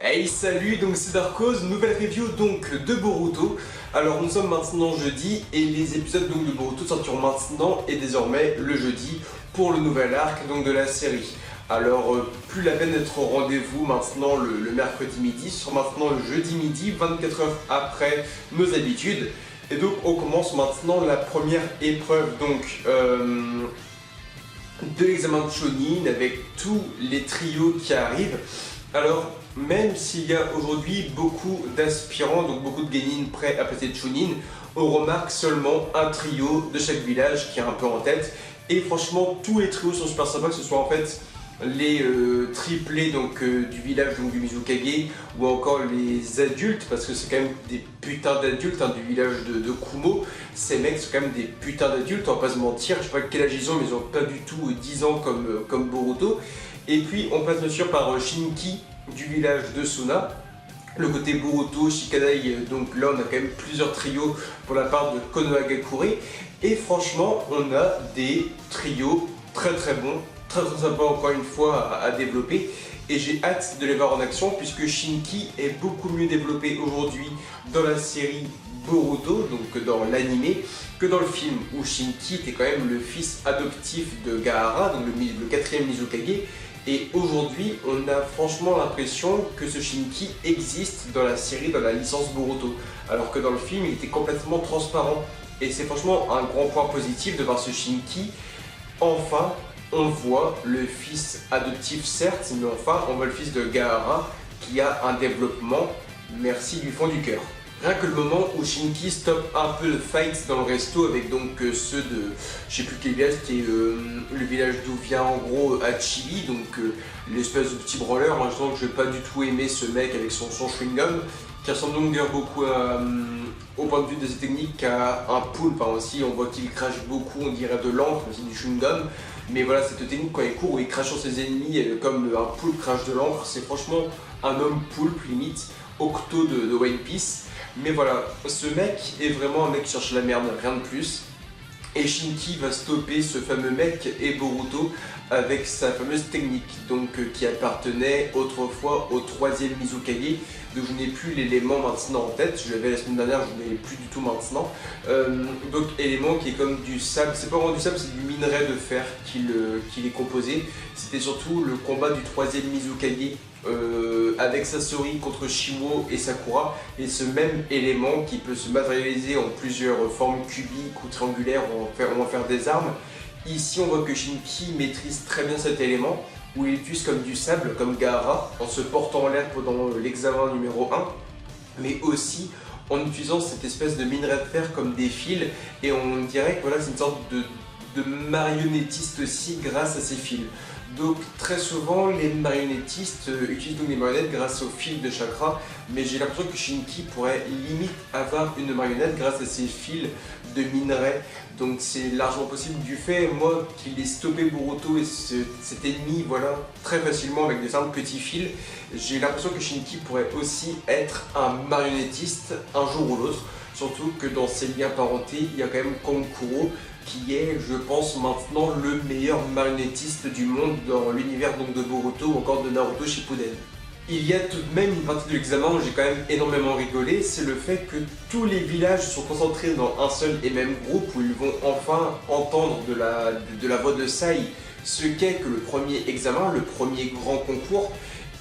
Hey salut, donc c'est Darkos, nouvelle review donc de Boruto. Alors nous sommes maintenant jeudi et les épisodes donc de Boruto sortiront maintenant et désormais le jeudi pour le nouvel arc donc de la série. Alors plus la peine d'être au rendez-vous maintenant le mercredi midi, ce sera maintenant le jeudi midi, 24 heures après nos habitudes. Et donc on commence maintenant la première épreuve donc de l'examen de Chunin avec tous les trios qui arrivent. Alors, même s'il y a aujourd'hui beaucoup d'aspirants, donc beaucoup de genin prêts à passer de Chunin, on remarque seulement un trio de chaque village qui est un peu en tête. Et franchement, tous les trios sont super sympas, que ce soit en fait les triplés donc, du village donc, du Mizukage ou encore les adultes, parce que c'est quand même des putains d'adultes hein, du village de Kumo. Ces mecs sont quand même des putains d'adultes, on va pas se mentir, je sais pas quel âge ils ont, mais ils ont pas du tout 10 ans comme Boruto. Et puis on passe bien sûr par Shinki du village de Suna. Le côté Boruto, Shikadai, donc là on a quand même plusieurs trios pour la part de Konohagakure. Et franchement on a des trios très très bons, très sympas encore une fois à développer. Et j'ai hâte de les voir en action puisque Shinki est beaucoup mieux développé aujourd'hui dans la série Boruto, donc dans l'animé, que dans le film où Shinki était quand même le fils adoptif de Gaara, donc le quatrième Mizukage. Et aujourd'hui, on a franchement l'impression que ce Shinki existe dans la série, dans la licence Boruto. Alors que dans le film, il était complètement transparent. Et c'est franchement un grand point positif de voir ce Shinki. Enfin, on voit le fils adoptif certes, mais enfin, on voit le fils de Gaara qui a un développement, merci du fond du cœur. Rien que le moment où Shinki stoppe un peu le fight dans le resto avec donc ceux de, je sais plus quel village, c'était le village d'où vient en gros Hachibi, donc l'espèce de petit branleur, moi je sens que je vais pas du tout aimer ce mec avec son chewing-gum, qui ressemble donc d'ailleurs beaucoup au point de vue de ses techniques à un poulpe, enfin aussi on voit qu'il crache beaucoup, on dirait de l'encre, mais c'est du chewing-gum. Mais voilà, cette technique quand il court où il crache sur ses ennemis comme un poulpe crache de l'encre, c'est franchement un homme poulpe limite, Octo de One Piece. Mais voilà, ce mec est vraiment un mec qui cherche la merde, rien de plus. Et Shinki va stopper ce fameux mec et Boruto avec sa fameuse technique, donc qui appartenait autrefois au troisième Mizukage. Donc je n'ai plus l'élément maintenant en tête, je l'avais la semaine dernière, je ne l'ai plus du tout maintenant. Donc élément qui est comme du sable, c'est pas vraiment du sable, c'est du minerai de fer qui est composé. C'était surtout le combat du troisième Mizukage avec Sasori contre Shiwo et Sakura, et ce même élément qui peut se matérialiser en plusieurs formes cubiques ou triangulaires, on va faire des armes. Ici on voit que Shinki maîtrise très bien cet élément, où il utilise comme du sable, comme Gaara, en se portant en l'air pendant l'examen numéro 1, mais aussi en utilisant cette espèce de minerai de fer comme des fils, et on dirait que voilà, c'est une sorte de marionnettiste aussi grâce à ces fils. Donc très souvent les marionnettistes utilisent donc des marionnettes grâce aux fils de chakra, mais j'ai l'impression que Shinki pourrait limite avoir une marionnette grâce à ces fils de minerai. Donc c'est largement possible du fait, moi, qu'il ait stoppé Boruto et cet ennemi voilà, très facilement avec des simples petits fils. J'ai l'impression que Shinki pourrait aussi être un marionnettiste un jour ou l'autre, surtout que dans ses liens parentés, il y a quand même Kankuro, qui est, je pense, maintenant le meilleur marionnettiste du monde dans l'univers donc de Boruto ou encore de Naruto Shippuden. Il y a tout de même une partie de l'examen où j'ai quand même énormément rigolé, c'est le fait que tous les villages sont concentrés dans un seul et même groupe où ils vont enfin entendre de la voix de Sai ce qu'est que le premier examen, le premier grand concours,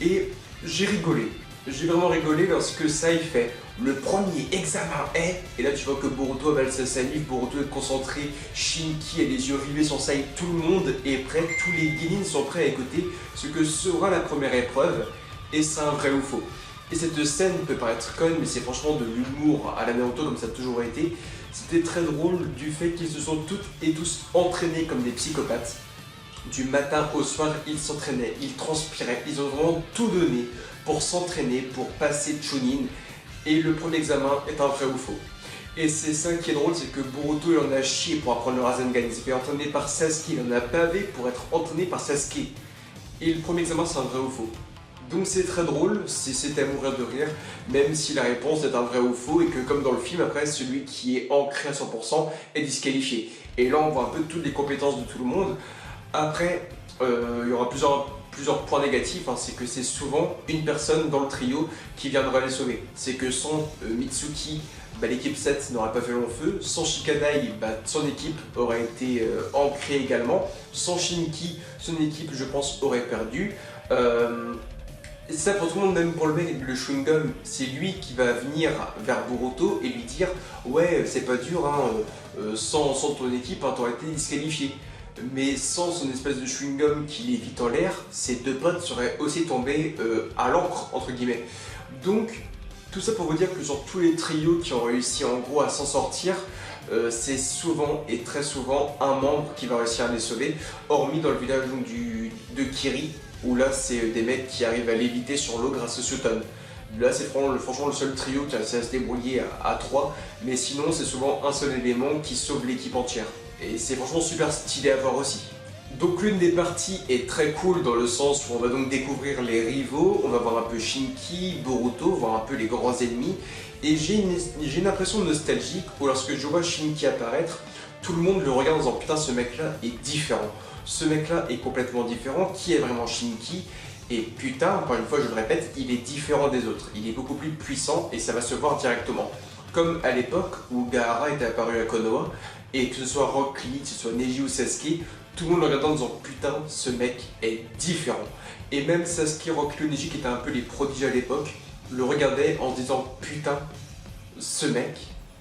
et j'ai rigolé. J'ai vraiment rigolé lorsque Sai fait le premier examen est, et là tu vois que Boruto avale sa salive, Boruto est concentré, Shinki a les yeux rivés sur Sai, tout le monde est prêt, tous les genin sont prêts à écouter ce que sera la première épreuve, et c'est un vrai ou faux. Et cette scène peut paraître conne, mais c'est franchement de l'humour à la Naruto comme ça a toujours été. C'était très drôle du fait qu'ils se sont toutes et tous entraînés comme des psychopathes. Du matin au soir, ils s'entraînaient, ils transpiraient, ils ont vraiment tout donné pour s'entraîner, pour passer Chunin. Et le premier examen est un vrai ou faux. Et c'est ça qui est drôle, c'est que Boruto il en a chié pour apprendre le Rasengan, il s'est fait entraîner par Sasuke, il en a bavé pour être entraîné par Sasuke. Et le premier examen c'est un vrai ou faux. Donc c'est très drôle, c'est à mourir de rire, même si la réponse est un vrai ou faux et que comme dans le film, après celui qui est ancré à 100% est disqualifié. Et là on voit un peu toutes les compétences de tout le monde. Après, il y aura plusieurs plusieurs points négatifs, hein, c'est que c'est souvent une personne dans le trio qui viendra les sauver. C'est que sans Mitsuki, l'équipe 7 n'aurait pas fait long feu. Sans Shikadai, son équipe aurait été ancrée également. Sans Shinki, son équipe, je pense, aurait perdu. Et ça pour tout le monde, même pour le mec avec le chewing-gum, c'est lui qui va venir vers Boruto et lui dire « Ouais, c'est pas dur, hein, sans ton équipe, hein, t'aurais été disqualifié. » Mais sans son espèce de chewing-gum qui lévite en l'air, ses deux potes seraient aussi tombés à l'encre, entre guillemets. Donc, tout ça pour vous dire que sur tous les trios qui ont réussi en gros à s'en sortir, c'est souvent et très souvent un membre qui va réussir à les sauver, hormis dans le village de Kiri, où là c'est des mecs qui arrivent à léviter sur l'eau grâce au Sutton. Là c'est franchement le seul trio qui a réussi à se débrouiller à 3, mais sinon c'est souvent un seul élément qui sauve l'équipe entière. Et c'est franchement super stylé à voir aussi. Donc l'une des parties est très cool dans le sens où on va donc découvrir les rivaux, on va voir un peu Shinki, Boruto, voir un peu les grands ennemis. Et j'ai une impression nostalgique où lorsque je vois Shinki apparaître, tout le monde le regarde en disant putain ce mec là est différent. Ce mec là est complètement différent, qui est vraiment Shinki? Et putain, encore une fois je le répète, il est différent des autres, il est beaucoup plus puissant et ça va se voir directement. Comme à l'époque où Gaara était apparu à Konoha, et que ce soit Rock Lee, que ce soit Neji ou Sasuke, tout le monde le regardait en disant putain ce mec est différent. Et même Sasuke, Rock Lee ou Neji qui étaient un peu les prodiges à l'époque, le regardaient en se disant putain ce mec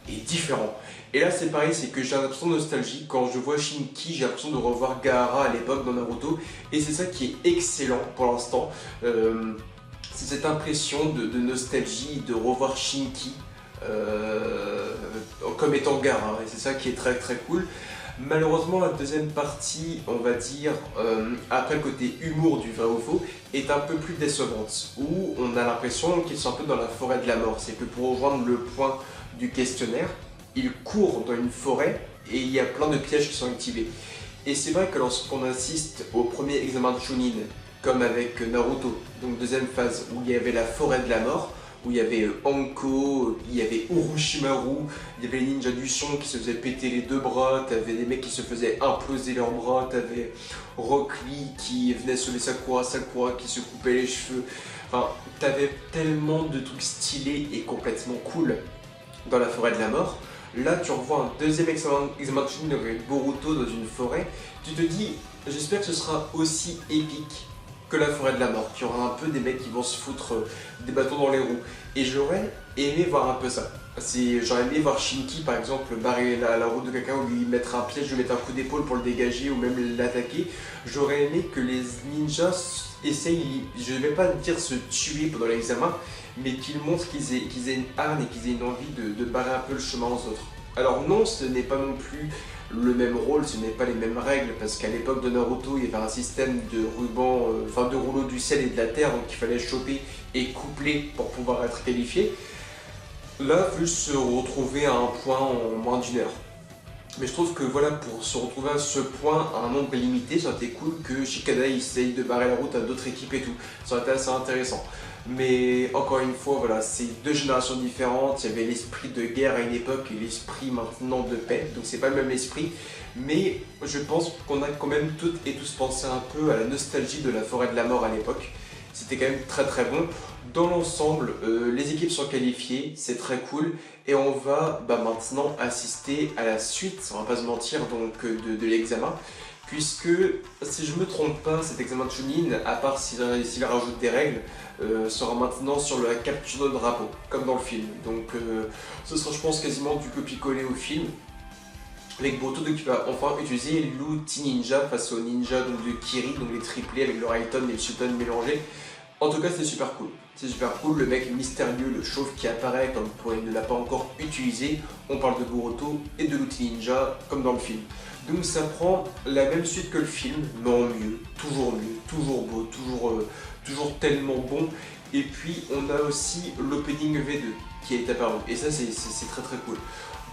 est différent. Et là c'est pareil, c'est que j'ai l'impression de nostalgie, quand je vois Shinki j'ai l'impression de revoir Gaara à l'époque dans Naruto, et c'est ça qui est excellent pour l'instant. C'est cette impression de nostalgie, de revoir Shinki comme étant Gaara, et c'est ça qui est très très cool. Malheureusement la deuxième partie, on va dire, après le côté humour du vrai ou faux, est un peu plus décevante, où on a l'impression qu'ils sont un peu dans la forêt de la mort. C'est que pour rejoindre le point du questionnaire, ils courent dans une forêt et il y a plein de pièges qui sont activés. Et c'est vrai que lorsqu'on assiste au premier examen de Chunin, comme avec Naruto, donc deuxième phase, où il y avait la forêt de la mort, où il y avait Anko, il y avait Orochimaru, il y avait les ninjas du son qui se faisaient péter les deux bras, t'avais des mecs qui se faisaient imploser leurs bras, t'avais Rock Lee qui venait sauver Sakura qui se coupait les cheveux. Enfin, t'avais tellement de trucs stylés et complètement cool dans la forêt de la mort. Là, tu revois un deuxième examen de Chunin avec Boruto dans une forêt, tu te dis, j'espère que ce sera aussi épique que la forêt de la mort, qu'il y aura un peu des mecs qui vont se foutre des bâtons dans les roues. Et j'aurais aimé voir un peu ça. J'aurais aimé voir Shinki par exemple barrer la route de quelqu'un ou lui mettre un piège, lui mettre un coup d'épaule pour le dégager ou même l'attaquer. J'aurais aimé que les ninjas essayent, je ne vais pas dire se tuer pendant l'examen, mais qu'ils montrent qu'ils aient une hargne et qu'ils aient une envie de barrer un peu le chemin aux autres. Alors non, ce n'est pas non plus le même rôle, ce n'est pas les mêmes règles, parce qu'à l'époque de Naruto, il y avait un système de ruban, de rouleau du ciel et de la terre, donc il fallait choper et coupler pour pouvoir être qualifié. Là, il faut juste se retrouver à un point en moins d'une heure. Mais je trouve que voilà, pour se retrouver à ce point à un nombre limité, ça aurait été cool que Shikadai essaye de barrer la route à d'autres équipes et tout. Ça aurait été assez intéressant. Mais encore une fois, voilà, c'est deux générations différentes. Il y avait l'esprit de guerre à une époque et l'esprit maintenant de paix. Donc c'est pas le même esprit. Mais je pense qu'on a quand même toutes et tous pensé un peu à la nostalgie de la forêt de la mort à l'époque. C'était quand même très très bon. Dans l'ensemble, les équipes sont qualifiées, c'est très cool. Et on va maintenant assister à la suite, on va pas se mentir, donc de l'examen. Puisque, si je me trompe pas, cet examen de Chunin, à part s'il rajoute des règles, sera maintenant sur la capture de drapeau, comme dans le film. Donc ce sera, je pense, quasiment du copier-coller au film. Avec Boruto qui va enfin utiliser l'outil ninja face aux ninjas donc de Kiri, donc les triplés avec le Raiden et le Sutton mélangés. En tout cas, c'est super cool. C'est super cool, le mec mystérieux, le chauve qui apparaît comme pour il ne l'a pas encore utilisé. On parle de Boruto et de l'outil ninja comme dans le film. Donc ça prend la même suite que le film, mais en mieux, toujours beau, toujours tellement bon. Et puis on a aussi l'opening V2 qui est apparu. Et ça c'est très très cool.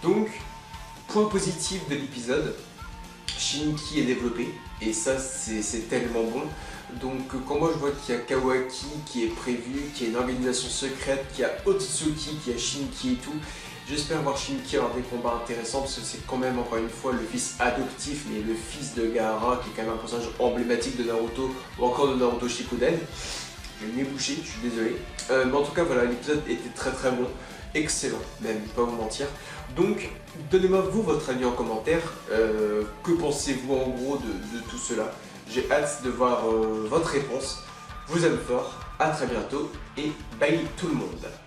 Donc, point positif de l'épisode, Shinki est développé. Et ça c'est tellement bon. Donc quand moi je vois qu'il y a Kawaki qui est prévu, qu'il y a une organisation secrète, qu'il y a Otsutsuki, qu'il y a Shinki et tout, J'espère voir Shinki avoir des combats intéressants parce que c'est quand même encore une fois le fils adoptif mais le fils de Gaara qui est quand même un personnage emblématique de Naruto ou encore de Naruto Shippuden. J'ai le nez bouché, je suis désolé. Mais en tout cas voilà, l'épisode était très très bon, excellent même, je vais pas vous mentir. Donc donnez-moi vous votre avis en commentaire, que pensez-vous en gros de tout cela. J'ai hâte de voir votre réponse. Je vous aime fort, à très bientôt et bye tout le monde.